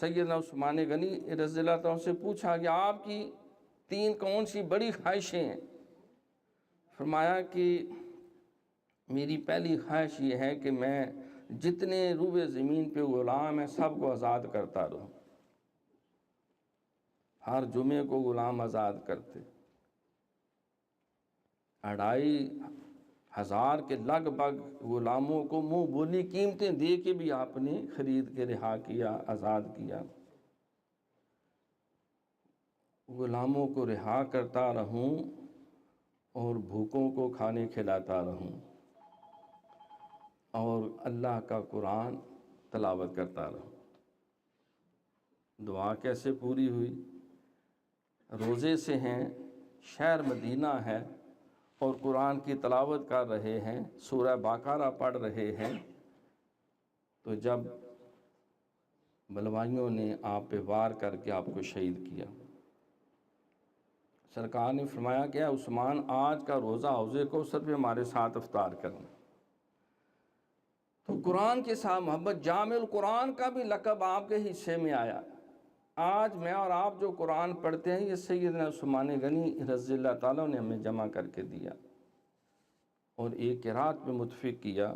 سیدنا عثمان غنی رضی اللہ عنہ سے پوچھا کہ آپ کی 3 کون سی بڑی خواہشیں ہیں؟ فرمایا کہ میری پہلی خواہش یہ ہے کہ میں جتنے روئے زمین پہ غلام ہیں سب کو آزاد کرتا رہوں۔ ہر جمعے کو غلام آزاد کرتے، 2500 کے لگ بھگ غلاموں کو منہ بولی قیمتیں دے کے بھی آپ نے خرید کے رہا کیا، آزاد کیا۔ غلاموں کو رہا کرتا رہوں اور بھوکوں کو کھانے کھلاتا رہوں اور اللہ کا قرآن تلاوت کرتا رہوں۔ دعا کیسے پوری ہوئی؟ روزے سے ہیں، شہر مدینہ ہے اور قرآن کی تلاوت کر رہے ہیں، سورہ بقرہ پڑھ رہے ہیں، تو جب بلوائیوں نے آپ پہ وار کر کے آپ کو شہید کیا، سرکار نے فرمایا کہ اے عثمان آج کا روزہ حوض کوثر پہ ہمارے ساتھ افطار کرنا۔ تو قرآن کے ساتھ محبت، جامع القرآن کا بھی لقب آپ کے حصے میں آیا۔ آج میں اور آپ جو قرآن پڑھتے ہیں یہ سیدنا عثمان غنی رضی اللہ تعالیٰ نے ہمیں جمع کر کے دیا اور ایک قرات میں متفق کیا